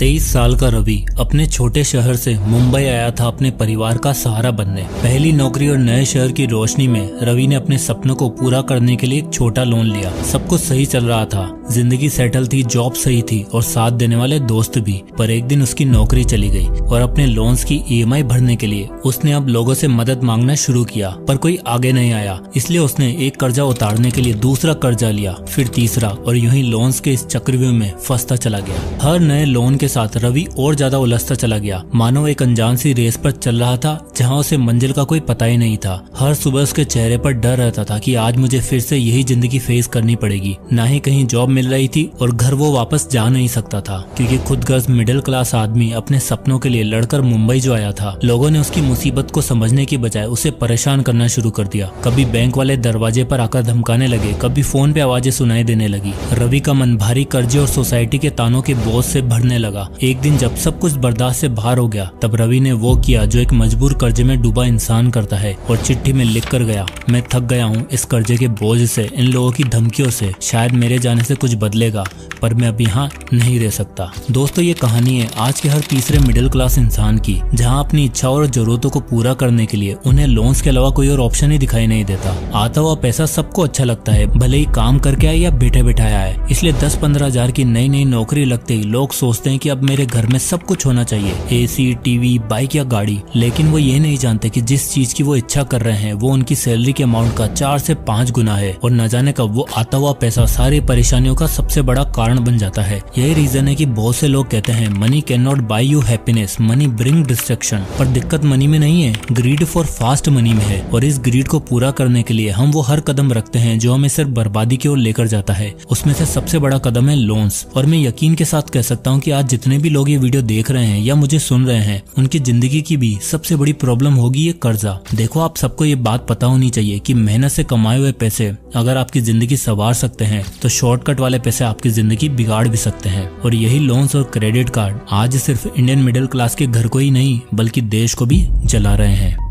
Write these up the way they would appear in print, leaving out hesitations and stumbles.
23 साल का रवि अपने छोटे शहर से मुंबई आया था अपने परिवार का सहारा बनने। पहली नौकरी और नए शहर की रोशनी में रवि ने अपने सपनों को पूरा करने के लिए एक छोटा लोन लिया। सब कुछ सही चल रहा था, जिंदगी सेटल थी, जॉब सही थी और साथ देने वाले दोस्त भी। पर एक दिन उसकी नौकरी चली गई और अपने लोन्स की EMI भरने के लिए उसने अब लोगों से मदद मांगना शुरू किया, पर कोई आगे नहीं आया। इसलिए उसने एक कर्जा उतारने के लिए दूसरा कर्जा लिया, फिर तीसरा, और यूं ही लोन्स के इस चक्रव्यूह में फंसता चला गया। हर नए लोन के साथ रवि और ज्यादा उलझता चला गया, मानो एक अनजान सी रेस पर चल रहा था जहां उसे मंजिल का कोई पता ही नहीं था। हर सुबह उसके चेहरे पर डर रहता था कि आज मुझे फिर से यही जिंदगी फेस करनी पड़ेगी। ना ही कहीं जॉब मिल रही थी और घर वो वापस जा नहीं सकता था, क्योंकि खुदगर्ज मिडिल क्लास आदमी अपने सपनों के लिए लड़कर मुंबई जो आया था, लोगों ने उसकी मुसीबत को समझने की बजाय उसे परेशान करना शुरू कर दिया। कभी बैंक वाले दरवाजे पर आकर धमकाने लगे, कभी फोन पे आवाजें सुनाई देने लगी। रवि का मन भारी कर्जे और सोसाइटी के तानों के बोझ से भरने लगा। एक दिन जब सब कुछ बर्दाश्त से बाहर हो गया, तब रवि ने वो किया जो एक मजबूर कर्जे में डूबा इंसान करता है, और चिट्ठी में लिख कर गया, मैं थक गया हूँ इस कर्जे के बोझ से, इन लोगों की धमकियों से। शायद मेरे जाने से कुछ बदलेगा, पर मैं अब यहाँ नहीं रह सकता। दोस्तों, ये कहानी है आज के हर तीसरे मिडिल क्लास इंसान की, जहाँ अपनी इच्छाओं और जरूरतों को पूरा करने के लिए उन्हें लोन्स के अलावा कोई और ऑप्शन ही दिखाई नहीं देता। आता हुआ पैसा सबको अच्छा लगता है, भले ही काम करके आए या बैठे बैठाया आए। इसलिए 10-15 हजार की नई नई नौकरी लगते ही लोग सोचते हैं कि अब मेरे घर में सब कुछ होना चाहिए, AC, TV, बाइक या गाड़ी। लेकिन वो ये नहीं जानते कि जिस चीज की वो इच्छा कर रहे हैं वो उनकी सैलरी के अमाउंट का 4 से 5 गुना है, और न जाने कब वो आता हुआ पैसा सारी परेशानियों का सबसे बड़ा कारण बन जाता है। यही रीजन है कि बहुत से लोग कहते हैं money can not buy you happiness, money bring destruction. पर दिक्कत मनी में नहीं है, ग्रीड फॉर फास्ट मनी में है। और इस ग्रीड को पूरा करने के लिए हम वो हर कदम रखते हैं जो हमें सिर्फ बर्बादी की ओर लेकर जाता है। उसमें से सबसे बड़ा कदम है लोन्स। और मैं यकीन के साथ कह सकता हूँ कि आज जितने भी लोग ये वीडियो देख रहे हैं या मुझे सुन रहे हैं, उनकी जिंदगी की भी सबसे बड़ी प्रॉब्लम होगी ये कर्जा। देखो, आप सबको ये बात पता होनी चाहिए कि मेहनत से कमाए हुए पैसे अगर आपकी जिंदगी संवार सकते हैं, तो शॉर्टकट वाले पैसे आपकी जिंदगी बिगाड़ भी सकते हैं। और यही लोन्स और क्रेडिट कार्ड आज सिर्फ इंडियन मिडिल क्लास के घर को ही नहीं बल्कि देश को भी जला रहे हैं।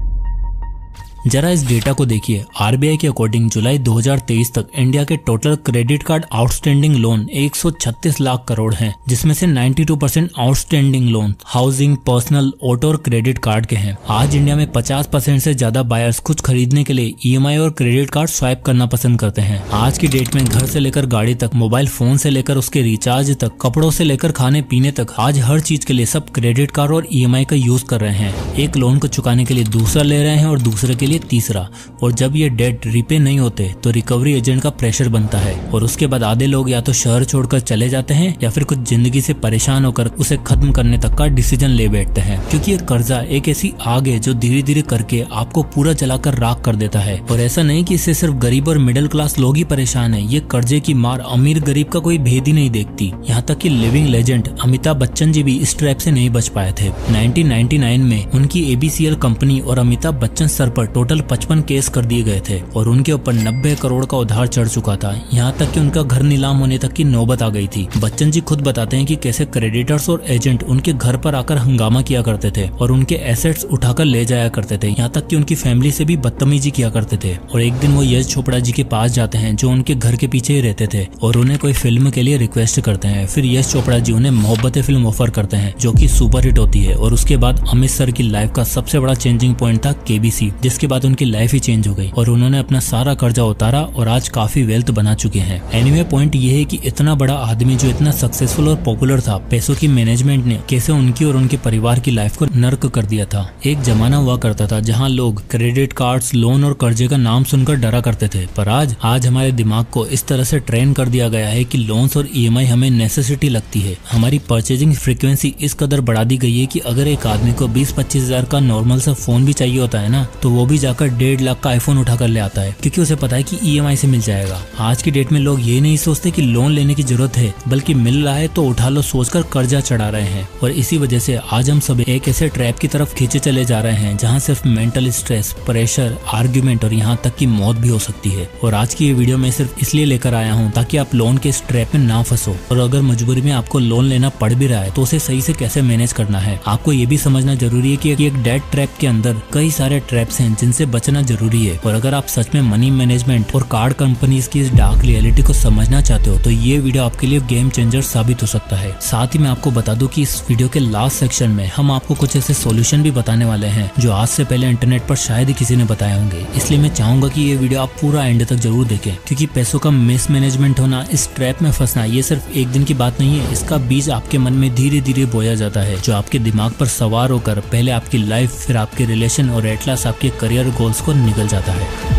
जरा इस डेटा को देखिए। RBI के अकॉर्डिंग जुलाई 2023 तक इंडिया के total credit card outstanding loan 136 lakh crore हैं, जिसमें से 92% outstanding loan housing, personal, auto और क्रेडिट कार्ड के हैं। आज इंडिया में 50% से ज्यादा बायर्स कुछ खरीदने के लिए EMI और क्रेडिट कार्ड स्वाइप करना पसंद करते हैं। आज की डेट में घर से लेकर गाड़ी तक, मोबाइल फोन से लेकर उसके रिचार्ज तक, कपड़ों से लेकर खाने पीने तक, आज हर चीज के लिए सब क्रेडिट कार्ड और EMI का यूज कर रहे हैं। एक लोन को चुकाने के लिए दूसरा ले रहे हैं और दूसरे के लिए तीसरा। और जब ये डेट रिपे नहीं होते तो रिकवरी एजेंट का प्रेशर बनता है, और उसके बाद आधे लोग या तो शहर छोड़कर चले जाते हैं या फिर कुछ जिंदगी से परेशान होकर उसे खत्म करने तक का डिसीजन ले बैठते हैं। क्योंकि ये कर्जा एक ऐसी आग है जो धीरे धीरे करके आपको पूरा जलाकर राख कर देता है। और ऐसा नहीं कि इससे सिर्फ गरीब और मिडिल क्लास लोग ही परेशान है, ये कर्जे की मार अमीर गरीब का कोई भेद ही नहीं देखती। यहाँ तक कि लिविंग लेजेंड अमिताभ बच्चन जी भी इस ट्रैप से नहीं बच पाए थे। 1999 में उनकी ABCL कंपनी और अमिताभ बच्चन सर पर टोटल 55 केस कर दिए गए थे, और उनके ऊपर 90 करोड़ का उधार चढ़ चुका था। यहाँ तक कि उनका घर नीलाम होने तक की नौबत आ गई थी। बच्चन जी खुद बताते हैं कि कैसे क्रेडिटर्स और एजेंट उनके घर पर आकर हंगामा किया करते थे और उनके एसेट्स उठाकर ले जाया करते थे। यहाँ तक कि उनकी फैमिली से भी बदतमीजी किया करते थे। और एक दिन वो यश चोपड़ा जी के पास जाते हैं, जो उनके घर के पीछे ही रहते थे, और उन्हें कोई फिल्म के लिए रिक्वेस्ट करते हैं। फिर यश चोपड़ा जी उन्हें मोहब्बतें फिल्म ऑफर करते हैं, जो कि सुपरहिट होती है। और उसके बाद अमित सर की लाइफ का सबसे बड़ा चेंजिंग पॉइंट था KBC, जिसके बाद उनकी लाइफ ही चेंज हो गई और उन्होंने अपना सारा कर्जा उतारा और आज काफी वेल्थ बना चुके हैं। एनीवे, पॉइंट ये है कि इतना बड़ा आदमी जो इतना सक्सेसफुल और पॉपुलर था, पैसों की मैनेजमेंट ने कैसे उनकी और उनके परिवार की लाइफ को नर्क कर दिया था। एक जमाना हुआ करता था जहां लोग क्रेडिट कार्ड्स, लोन और कर्जे का नाम सुनकर डरा करते थे, पर आज हमारे दिमाग को इस तरह से ट्रेन कर दिया गया है कि लोन्स और EMI हमें नेसेसिटी लगती है। हमारी परचेजिंग फ्रीक्वेंसी इस कदर बढ़ा दी गई है कि अगर एक आदमी को 20-25 हजार का नॉर्मल सा फोन भी चाहिए होता है ना, तो वो भी जाकर 1.5 लाख का आईफोन उठाकर ले आता है, क्योंकि उसे पता है कि EMI से मिल जाएगा। आज की डेट में लोग ये नहीं सोचते कि लोन लेने की जरूरत है, बल्कि मिल रहा है तो उठा लो सोचकर कर्जा चढ़ा रहे हैं। और इसी वजह से आज हम सब एक ऐसे ट्रैप की तरफ खींचे चले जा रहे हैं जहाँ सिर्फ मेंटल स्ट्रेस, प्रेशर, आर्ग्यूमेंट और यहाँ तक की मौत भी हो सकती है। और आज की ये वीडियो मैं सिर्फ इसलिए लेकर आया हूँ ताकि आप लोन के इस ट्रैप में ना फंसो, और अगर मजबूरी में आपको लोन लेना पड़ भी रहा है तो उसे सही से कैसे मैनेज करना है। आपको ये भी समझना जरूरी है कि एक डेट ट्रैप के अंदर कई सारे ट्रैप्स हैं जिनसे बचना जरूरी है। और अगर आप सच में मनी मैनेजमेंट और कार्ड कंपनीज की इस डार्क रियलिटी को समझना चाहते हो तो ये वीडियो आपके लिए गेम चेंजर साबित हो सकता है। साथ ही मैं आपको बता दूं कि इस वीडियो के लास्ट सेक्शन में हम आपको कुछ ऐसे सॉल्यूशन भी बताने वाले हैं जो आज से पहले इंटरनेट पर शायद ही किसी ने बताए होंगे। इसलिए मैं चाहूंगा कि ये वीडियो आप पूरा एंड तक जरूर देखें, क्योंकि पैसों का मिसमैनेजमेंट होना, इस ट्रैप में फंसना, ये सिर्फ एक दिन की बात नहीं है। इसका बीज आपके मन में धीरे धीरे बोया जाता है, जो आपके दिमाग पर सवार होकर पहले आपकी लाइफ, फिर आपके रिलेशन और एट लास्ट आपके करियर गोल्स को निकल जाता है।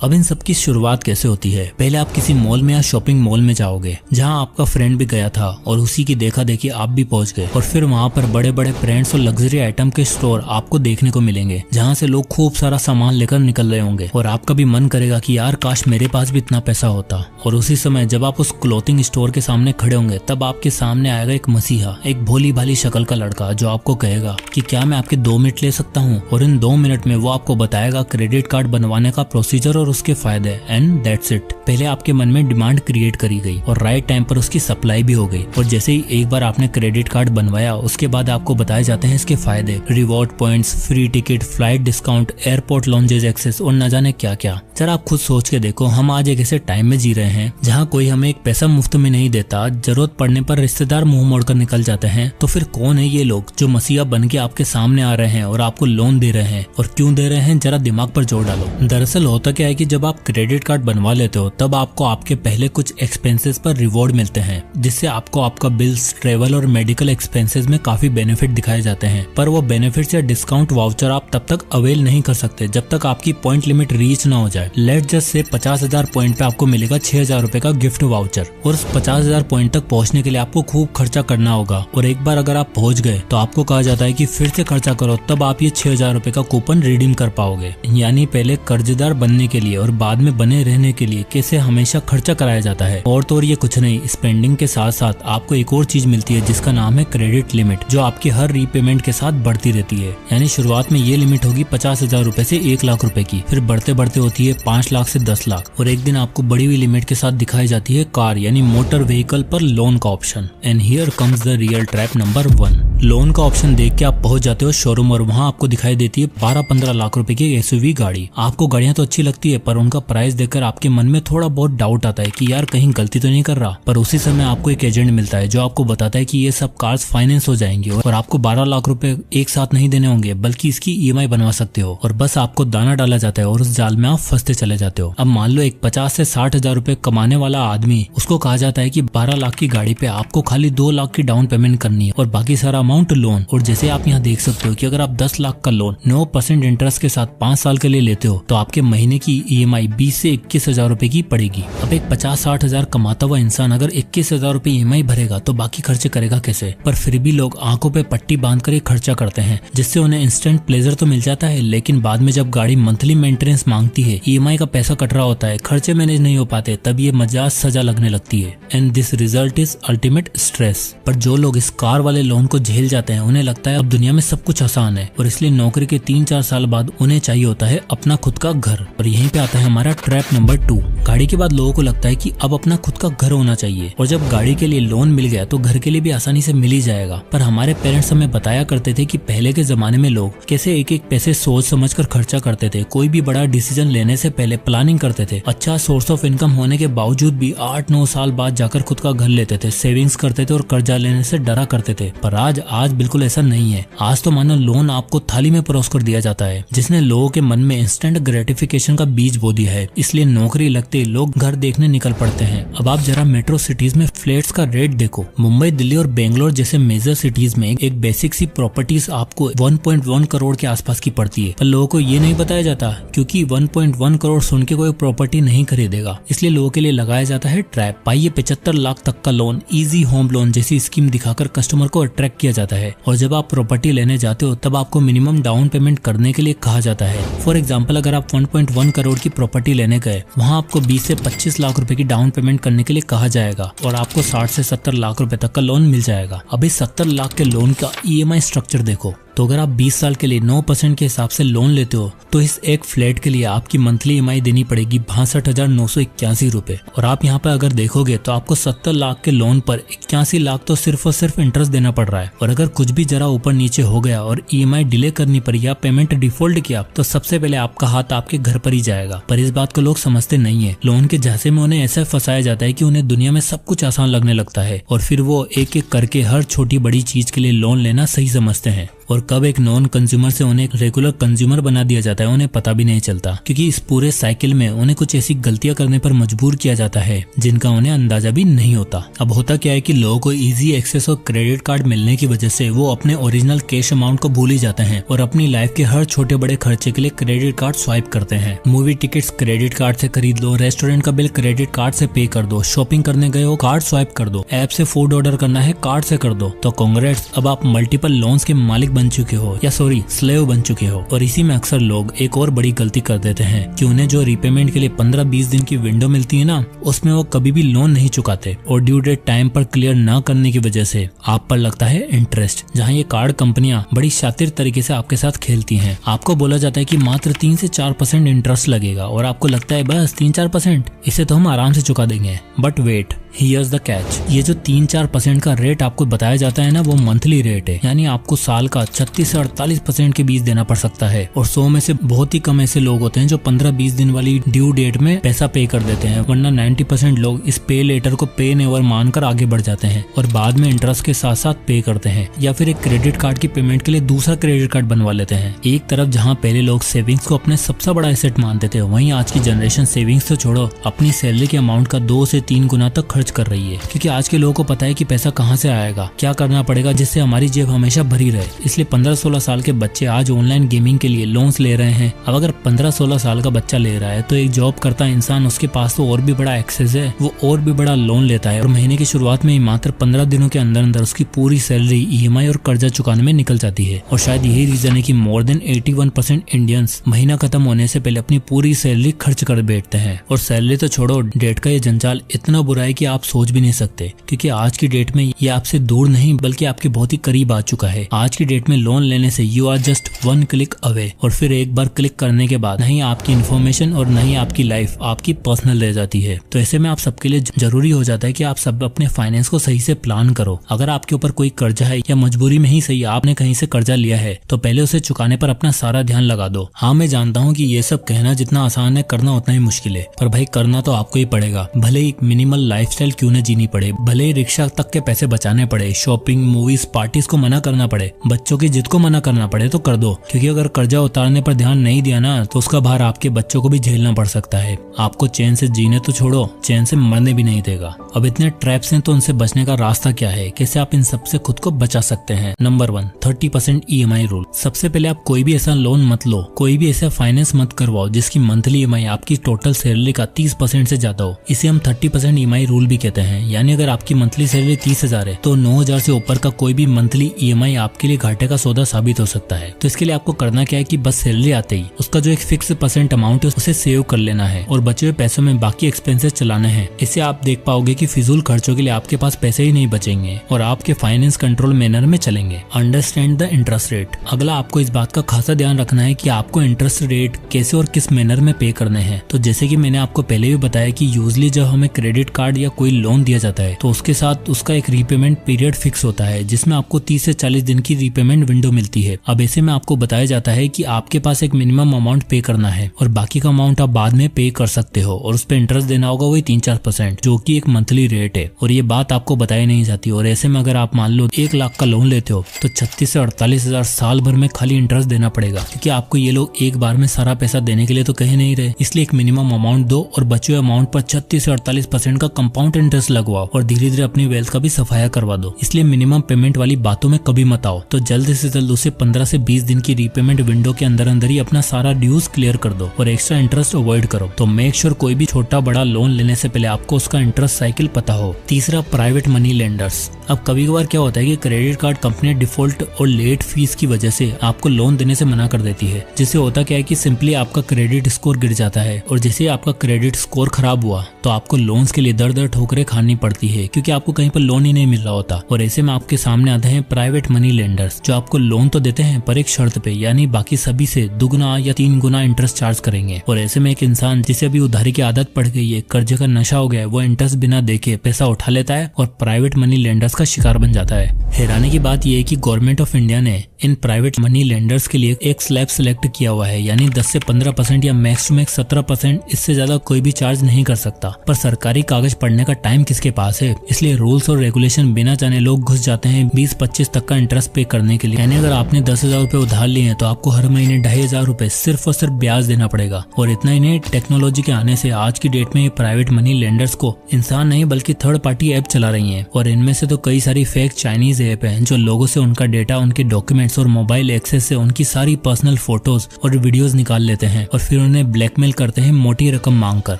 अब इन सब की शुरुआत कैसे होती है? पहले आप किसी मॉल में या शॉपिंग मॉल में जाओगे जहां आपका फ्रेंड भी गया था और उसी की देखा देखी आप भी पहुंच गए, और फिर वहां पर बड़े बड़े ब्रांड्स और लग्जरी आइटम के स्टोर आपको देखने को मिलेंगे जहां से लोग खूब सारा सामान लेकर निकल रहे होंगे, और आपका भी मन करेगा कि यार काश मेरे पास भी इतना पैसा होता। और उसी समय जब आप उस क्लोथिंग स्टोर के सामने खड़े होंगे तब आपके सामने आएगा एक मसीहा, एक भोली भाली शक्ल का लड़का जो आपको कहेगा कि क्या मैं आपके 2 मिनट ले सकता हूँ, और इन 2 मिनट में वो आपको बताएगा क्रेडिट कार्ड बनवाने का प्रोसीजर और उसके फायदे, एंड दैट्स इट। पहले आपके मन में डिमांड क्रिएट करी गई और राइट टाइम पर उसकी सप्लाई भी हो गई, और जैसे ही एक बार आपने क्रेडिट कार्ड बनवाया उसके बाद आपको बताए जाते हैं इसके फायदे, reward points, free ticket, flight discount, airport lounges access और न जाने क्या क्या। जरा आप खुद सोच के देखो, हम आज एक ऐसे टाइम में जी रहे हैं जहाँ कोई हमें एक पैसा मुफ्त में नहीं देता, जरूरत पड़ने पर रिश्तेदार मुंह मोड़कर निकल जाते हैं। तो फिर कौन है ये लोग जो मसीहा बन के आपके सामने आ रहे हैं और आपको लोन दे रहे हैं, और क्यों दे रहे हैं जरा दिमाग पर जोर डालो। दरअसल होता क्या है कि जब आप क्रेडिट कार्ड बनवा लेते हो तब आपको आपके पहले कुछ एक्सपेंसेस पर रिवॉर्ड मिलते हैं, जिससे आपको आपका बिल्स, ट्रेवल और मेडिकल एक्सपेंसेस में काफी बेनिफिट दिखाए जाते हैं। पर वो बेनिफिट्स या डिस्काउंट वाउचर आप तब तक अवेल नहीं कर सकते जब तक आपकी पॉइंट लिमिट रीच ना हो जाए। लेट्स जस्ट से 50,000 पॉइंट पे आपको मिलेगा 6,000 रुपए का गिफ्ट वाउचर, और उस 50,000 पॉइंट तक पहुंचने के लिए आपको खूब खर्चा करना होगा, और एक बार अगर आप पहुंच गए तो आपको कहा जाता है कि फिर से खर्चा करो, तब आप ये 6,000 रुपए का कूपन रिडीम कर पाओगे। यानी पहले कर्जदार बनने के लिए और बाद में बने रहने के लिए कैसे हमेशा खर्चा कराया जाता है। और तो और ये कुछ नहीं, स्पेंडिंग के साथ साथ आपको एक और चीज मिलती है जिसका नाम है क्रेडिट लिमिट, जो आपकी हर रीपेमेंट के साथ बढ़ती रहती है। यानी शुरुआत में ये लिमिट होगी 50,000 रुपए से 1 लाख रुपए की, फिर बढ़ते बढ़ते होती है 5 लाख से 10 लाख, और एक दिन आपको बढ़ी हुई लिमिट के साथ दिखाई जाती है कार यानी मोटर व्हीकल पर लोन का option. And here comes the real trap number 1। Loan का ऑप्शन देख के आप पहुंच जाते हो शोरूम, और वहाँ आपको दिखाई देती है 12-15 लाख रुपए की एसयूवी गाड़ी। आपको गाड़ियां तो अच्छी लगती है, पर उनका प्राइस देखकर आपके मन में थोड़ा बहुत डाउट आता है कि यार कहीं गलती तो नहीं कर रहा। पर उसी समय आपको एक एजेंट मिलता है जो आपको बताता है कि ये सब कार्स फाइनेंस हो जाएंगी और आपको 12 लाख रुपए एक साथ नहीं देने होंगे, बल्कि इसकी ईएमआई बनवा सकते हो। और बस आपको दाना डाला जाता है और उस जाल में आप फंसते चले जाते हो। अब मान लो एक 50 से 60,000 रुपए कमाने वाला आदमी, उसको कहा जाता है कि 12 लाख की गाड़ी पे आपको खाली 2 लाख की डाउन पेमेंट करनी है और बाकी सारा अमाउंट लोन। और जैसे आप यहाँ देख सकते हो कि अगर आप 10 लाख का लोन 9% इंटरेस्ट के साथ 5 साल के लिए लेते हो तो आपके महीने की ईएमआई 20 से 21,000 रुपए की पड़ेगी। अब एक 50-60,000 कमाता हुआ इंसान अगर 21,000 रुपए ईएमआई भरेगा तो बाकी खर्चे करेगा कैसे? पर फिर भी लोग आंखों पे पट्टी बांधकर ये खर्चा करते हैं, जिससे उन्हें इंस्टेंट प्लेजर तो मिल जाता है, लेकिन बाद में जब गाड़ी मंथली मेंटेनेंस मांगती है, ईएमआई का पैसा कट रहा होता है, खर्चे मैनेज नहीं हो पाते, तब ये मजाज सजा लगने लगती है। And this result is ultimate stress. पर जो लोग इस कार वाले लोन को झेल जाते हैं उन्हें लगता है अब दुनिया में सब कुछ आसान है, और इसलिए नौकरी के 3-4 साल बाद उन्हें चाहिए होता है अपना खुद का घर। और यहीं पे आता है हमारा ट्रैप नंबर 2। गाड़ी के बाद लोगों को लगता है कि अब अपना खुद का घर होना चाहिए, और जब गाड़ी के लिए लोन मिल गया तो घर के लिए भी आसानी से मिल ही जाएगा। पर हमारे पेरेंट्स हमें बताया करते थे कि पहले के जमाने में लोग कैसे एक एक पैसे सोच समझ कर खर्चा करते थे, कोई भी बड़ा डिसीजन लेने से पहले प्लानिंग करते थे, अच्छा सोर्स ऑफ इनकम होने के बावजूद भी 8-9 साल बाद जाकर खुद का घर लेते थे, सेविंग्स करते थे और कर्जा लेने से डरा करते थे। पर आज बिल्कुल ऐसा नहीं है। आज तो मानो लोन आपको थाली में परोस कर दिया जाता है, जिसने लोगों के मन में इंस्टेंट ग्रेटिफिकेशन का बीज बो दिया है। इसलिए नौकरी लगते ही लोग घर देखने निकल पड़ते हैं। अब आप जरा मेट्रो सिटीज में फ्लैट्स का रेट देखो। मुंबई, दिल्ली और बेंगलोर जैसे मेजर सिटीज में एक बेसिक सी प्रॉपर्टीज आपको 1.1 करोड़ के आसपास की पड़ती है, पर लोगों को ये नहीं बताया जाता, क्योंकि 1.1 करोड़ सुन के कोई प्रॉपर्टी नहीं खरीदेगा। इसलिए लोगों के लिए लगाया जाता है ट्रैप। पाइए 75 लाख तक का लोन, इजी होम लोन जैसी स्कीम दिखाकर कस्टमर को अट्रैक्ट किया जाता है। और जब आप प्रॉपर्टी लेने जाते हो तब आपको मिनिमम डाउन पेमेंट करने के लिए कहा जाता है। फॉर एग्जाम्पल, अगर आप 1.1 करोड़ की प्रॉपर्टी लेने गए, वहाँ आपको 20 से 25 लाख रुपए की डाउन पेमेंट करने के लिए कहा जाएगा, और आपको 60 से 70 लाख रुपए तक का लोन मिल जाएगा। अभी 70 लाख के लोन का ईएमआई स्ट्रक्चर देखो। तो अगर आप 20 साल के लिए 9% के हिसाब से लोन लेते हो तो इस एक फ्लैट के लिए आपकी मंथली EMI देनी पड़ेगी 62,981 रुपए। और आप यहाँ पे अगर देखोगे तो आपको 70 लाख के लोन पर 81 लाख तो सिर्फ और सिर्फ इंटरेस्ट देना पड़ रहा है। और अगर कुछ भी जरा ऊपर नीचे हो गया और EMI डिले करनी पड़ी या पेमेंट डिफॉल्ट किया तो सबसे पहले आपका हाथ आपके घर पर ही जाएगा। पर इस बात को लोग समझते नहीं है। लोन के झांसे में उन्हें ऐसा फंसाया जाता है कि उन्हें दुनिया में सब कुछ आसान लगने लगता है और फिर वो एक एक करके हर छोटी बड़ी चीज के लिए लोन लेना सही समझते हैं। और कब एक नॉन कंज्यूमर से उन्हें एक रेगुलर कंज्यूमर बना दिया जाता है उन्हें पता भी नहीं चलता, क्योंकि इस पूरे साइकिल में उन्हें कुछ ऐसी गलतियां करने पर मजबूर किया जाता है जिनका उन्हें अंदाजा भी नहीं होता। अब होता क्या है कि लोगों को इजी एक्सेस और क्रेडिट कार्ड मिलने की वजह से वो अपने ओरिजिनल कैश अमाउंट को भूल ही जाते हैं और अपनी लाइफ के हर छोटे बड़े खर्चे के लिए क्रेडिट कार्ड स्वाइप करते हैं। मूवी टिकट्स क्रेडिट कार्ड से खरीद लो, रेस्टोरेंट का बिल क्रेडिट कार्ड से पे कर दो, शॉपिंग करने गए हो कार्ड स्वाइप कर दो, ऐप से फूड ऑर्डर करना है कार्ड से कर दो। तो कांग्रेट्स, अब आप मल्टीपल लोन्स के मालिक बन चुके हो या स्लेव बन चुके हो। और इसी में अक्सर लोग एक और बड़ी गलती कर देते हैं कि उन्हें जो रीपेमेंट के लिए 15-20 दिन की विंडो मिलती है ना, उसमें वो कभी भी लोन नहीं चुकाते और ड्यू डेट टाइम पर क्लियर ना करने की वजह से आप पर लगता है इंटरेस्ट, जहां ये कार्ड कंपनियां बड़ी शातिर तरीके से आपके साथ खेलती हैं। आपको बोला जाता है कि मात्र 3 से 4% इंटरेस्ट लगेगा और आपको लगता है बस 3-4%, इसे तो हम आराम से चुका देंगे। But wait, here's the catch, ये जो 3-4% का रेट आपको बताया जाता है ना, वो मंथली रेट है। यानी आपको साल का 36 से 48% के बीच देना पड़ सकता है। और 100 में से बहुत ही कम ऐसे लोग होते हैं जो 15-20 दिन वाली ड्यू डेट में पैसा पे कर देते हैं, वरना 90% लोग इस पे लेटर को पे नेवर मानकर आगे बढ़ जाते हैं और बाद में इंटरेस्ट के साथ साथ पे करते हैं, या फिर एक क्रेडिट कार्ड की पेमेंट के लिए दूसरा क्रेडिट कार्ड बनवा लेते हैं। एक तरफ जहाँ पहले लोग सेविंग्स को अपने सबसे बड़ा एसेट मानते थे, वहीं आज की जनरेशन सेविंग्स तो छोड़ो, अपनी सैलरी के अमाउंट का 2 से 3 गुना तक खर्च कर रही है, क्योंकि आज के लोगों को पता है कि पैसा कहाँ से आएगा, क्या करना पड़ेगा जिससे हमारी जेब हमेशा भरी रहे। इसलिए 15-16 साल के बच्चे आज ऑनलाइन गेमिंग के लिए लोन्स ले रहे हैं। अब अगर 15-16 साल का बच्चा ले रहा है तो एक जॉब करता इंसान, उसके पास तो और भी बड़ा एक्सेस है, वो और भी बड़ा लोन लेता है और महीने की शुरुआत में ही मात्र 15 दिनों के अंदर अंदर उसकी पूरी सैलरी EMI और कर्जा चुकाने में निकल जाती है। और शायद यही रीजन है कि मोर देन 81% इंडियंस महीना खत्म होने से पहले अपनी पूरी सैलरी खर्च कर बैठते हैं। और सैलरी तो छोड़ो, डेट का ये जंजाल इतना बुरा है कि आप सोच भी नहीं सकते, क्योंकि आज की डेट में ये आपसे दूर नहीं बल्कि आपके बहुत ही करीब आ चुका है। आज की डेट में लोन लेने से you are just 1 click away, और फिर एक बार क्लिक करने के बाद नहीं आपकी इन्फॉर्मेशन और नहीं आपकी लाइफ आपकी पर्सनल रह जाती है। तो ऐसे में आप सबके लिए जरूरी हो जाता है कि आप सब अपने फाइनेंस को सही से प्लान करो। अगर आपके ऊपर कोई कर्जा है या मजबूरी में ही सही आपने कहीं से कर्जा लिया है तो पहले उसे चुकाने पर अपना सारा ध्यान लगा दो। हाँ, मैं जानता हूँ कि ये सब कहना जितना आसान है करना उतना ही मुश्किल है, पर भाई करना तो आपको ही पड़ेगा। भले ही मिनिमल लाइफस्टाइल क्यों न जीनी पड़े, भले ही रिक्शा तक के पैसे बचाने पड़े, शॉपिंग मूवीज पार्टीज को मना करना पड़े, बच्चों की जिद को मना करना पड़े तो कर दो, क्योंकि अगर कर्जा उतारने पर ध्यान नहीं दिया ना तो उसका भार आपके बच्चों को भी झेलना पड़ सकता है। आपको चैन से जीने तो छोड़ो, चैन से मरने भी नहीं देगा। अब इतने ट्रैप्स हैं तो उनसे बचने का रास्ता क्या है, कैसे आप इन सबसे खुद को बचा सकते हैं। Number 1, 30% EMI rule. सबसे पहले आप कोई भी ऐसा लोन मत लो, कोई भी ऐसा फाइनेंस मत करवाओ जिसकी मंथली EMI आपकी टोटल सैलरी का 30% से ज्यादा हो। इसे हम 30% EMI रूल भी कहते हैं। यानी अगर आपकी मंथली सैलरी 30,000 है तो 9,000 से ऊपर का कोई भी मंथली EMI आपके लिए घाटे का सौदा साबित हो सकता है। तो इसके लिए आपको करना क्या है कि बस सैलरी आते ही उसका जो एक फिक्स % अमाउंट है उसे सेव कर लेना है और बचे हुए पैसों में बाकी एक्सपेंसेस चलाने हैं। इससे आप देख पाओगे कि फिजूल खर्चों के लिए आपके पास पैसे ही नहीं बचेंगे और आपके फाइनेंस कंट्रोल मैनर में चलेंगे। Understand the interest rate. अगला आपको इस बात का खासा ध्यान रखना है कि आपको इंटरेस्ट रेट कैसे और किस मैनर में पे करने हैं। तो जैसे कि मैंने आपको पहले भी बताया कि यूजली जब हमें क्रेडिट कार्ड या कोई लोन दिया जाता है तो उसके साथ उसका एक रीपेमेंट पीरियड फिक्स होता है जिसमें आपको 30 से 40 दिन की रीपेमेंट विंडो मिलती है। अब ऐसे में आपको बताया जाता है कि आपके पास एक मिनिमम अमाउंट पे करना है और बाकी का अमाउंट आप बाद में पे कर सकते हो और उस पर इंटरेस्ट देना होगा वही 3-4% जो कि एक मंथली रेट है और ये बात आपको बताई नहीं जाती। और ऐसे में अगर आप मान लो 1 लाख का लोन लेते हो तो 36 से 48 हजार साल भर में खाली इंटरेस्ट देना पड़ेगा, क्योंकि आपको ये लोग एक बार में सारा पैसा देने के लिए तो कह नहीं रहे। इसलिए एक मिनिमम अमाउंट दो और बचे हुए अमाउंट पर 36 से 48% का कंपाउंड इंटरेस्ट लगवाओ और धीरे धीरे अपनी वेल्थ का भी सफाया करवा दो। इसलिए मिनिमम पेमेंट वाली बातों में कभी मत आओ। तो जल्द से जल्द उसे 15 से 20 दिन की रीपेमेंट विंडो के अंदर अंदर ही अपना सारा ड्यूज क्लियर कर दो और एक्स्ट्रा इंटरेस्ट अवॉइड करो। तो मेक श्योर कोई भी छोटा बड़ा लोन लेने से पहले आपको उसका इंटरेस्ट साइकिल पता हो। तीसरा, प्राइवेट मनी लेंडर्स। अब कभी कभार क्या होता है कि क्रेडिट कार्ड कंपनी डिफॉल्ट और लेट फीस की वजह से आपको लोन देने से मना कर देती है, जिससे होता क्या है कि सिंपली आपका क्रेडिट स्कोर गिर जाता है और जैसे आपका क्रेडिट स्कोर खराब हुआ तो आपको लोन्स के लिए दर दर ठोकरें खानी पड़ती है क्योंकि आपको कहीं पर लोन ही नहीं मिल रहा होता। और ऐसे में आपके सामने आते हैं प्राइवेट मनी लेंडर्स, जो आपको लोन तो देते हैं पर एक शर्त पे, यानी बाकी सभी से 2 गुना या 3 गुना इंटरेस्ट चार्ज करेंगे। और ऐसे में एक इंसान जिसे अभी उधारी की आदत पड़ गई है, कर्जे का नशा हो गया है, वो इंटरेस्ट बिना देखे पैसा उठा लेता है और प्राइवेट मनी लेंडर्स का शिकार बन जाता है। हैरानी की बात यह है कि गवर्नमेंट ऑफ इंडिया ने इन प्राइवेट मनी लेंडर्स के लिए एक स्लैब सिलेक्ट किया हुआ है, यानी 10 से 15% या मैक्स टू मैक्स 17%, इससे ज्यादा कोई भी चार्ज नहीं कर सकता। पर सरकारी कागज पढ़ने का टाइम किसके पास है, इसलिए रूल्स और रेगुलेशन बिना जाने लोग घुस जाते हैं 20-25 तक का इंटरेस्ट पे करने के लिए। यानी अगर आपने 10,000 रुपए उधार लिए हैं तो आपको हर महीने 2,500 रुपए सिर्फ और सिर्फ ब्याज देना पड़ेगा। और इतना ही नहीं, टेक्नोलॉजी के आने से आज की डेट में ये प्राइवेट मनी लेंडर्स को इंसान नहीं बल्कि थर्ड पार्टी ऐप चला रही है। और इनमें से तो कई सारी फेक चाइनीज ऐप है जो लोगों से उनका डेटा, उनके डॉक्यूमेंट्स और मोबाइल एक्सेस से उनकी सारी पर्सनल फोटोज और वीडियोस निकाल लेते हैं और फिर उन्हें ब्लैकमेल करते हैं मोटी रकम मांगकर।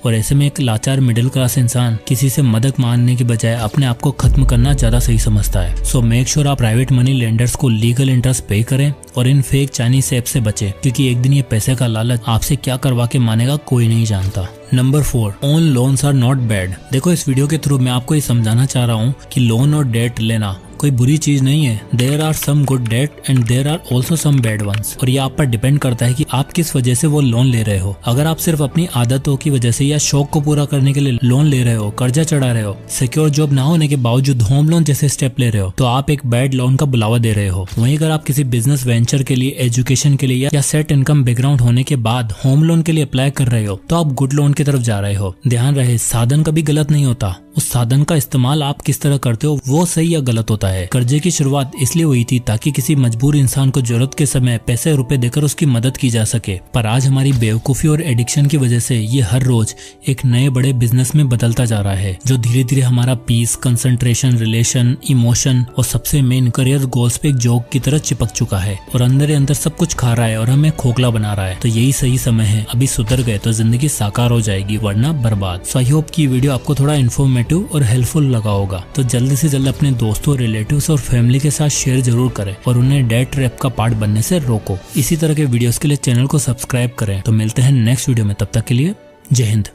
और ऐसे में एक लाचार मिडिल क्लास इंसान किसी से मदद मांगने की बजाय अपने आप को खत्म करना ज्यादा सही समझता है। सो मेक श्योर आप प्राइवेट मनी लेंडर्स को लीगल इंटरेस्ट पे करें और इन फेक चाइनीज ऐप से बचें, क्योंकि एक दिन ये पैसे का लालच आपसे क्या करवा के मानेगा कोई नहीं जानता। Number 4, own loans are not bad. देखो, इस वीडियो के थ्रू मैं आपको ये समझाना चाह रहा हूँ कि लोन और डेट लेना कोई बुरी चीज नहीं है। There are some good debt and there are also some bad ones. और ये आप पर डिपेंड करता है कि आप किस वजह से वो लोन ले रहे हो। अगर आप सिर्फ अपनी आदतों की वजह से या शौक को पूरा करने के लिए लोन ले रहे हो, कर्जा चढ़ा रहे हो, सिक्योर जॉब ना होने के बावजूद होम लोन जैसे स्टेप ले रहे हो, तो आप एक बैड लोन का बुलावा दे रहे हो। वहीं अगर आप किसी बिजनेस वेंचर के लिए, एजुकेशन के लिए या सेट इनकम बैकग्राउंड होने के बाद होम लोन के लिए अप्लाई कर रहे हो, तो आप गुड लोन की तरफ जा रहे हो। ध्यान रहे, साधन कभी गलत नहीं होता, उस साधन का इस्तेमाल आप किस तरह करते हो वो सही या गलत होता है। कर्जे की शुरुआत इसलिए हुई थी ताकि किसी मजबूर इंसान को जरूरत के समय पैसे रुपए देकर उसकी मदद की जा सके। पर आज हमारी बेवकूफी और एडिक्शन की वजह से ये हर रोज एक नए बड़े बिजनेस में बदलता जा रहा है, जो धीरे धीरे हमारा पीस, कंसंट्रेशन, रिलेशन, इमोशन और सबसे मेन करियर गोल्स पे एक जोक की तरह चिपक चुका है और अंदर ही अंदर सब कुछ खा रहा है और हमें खोखला बना रहा है। तो यही सही समय है, अभी सुधर गए तो जिंदगी साकार हो जाएगी, वरना बर्बाद। सो आई होप की वीडियो आपको थोड़ा इन्फॉर्मेटिव और हेल्पफुल लगा होगा। तो जल्दी से जल्द अपने दोस्तों, रिलेटिव्स और फैमिली के साथ शेयर जरूर करें और उन्हें डेट ट्रैप का पार्ट बनने से रोको। इसी तरह के वीडियोस के लिए चैनल को सब्सक्राइब करें। तो मिलते हैं नेक्स्ट वीडियो में, तब तक के लिए जय हिंद।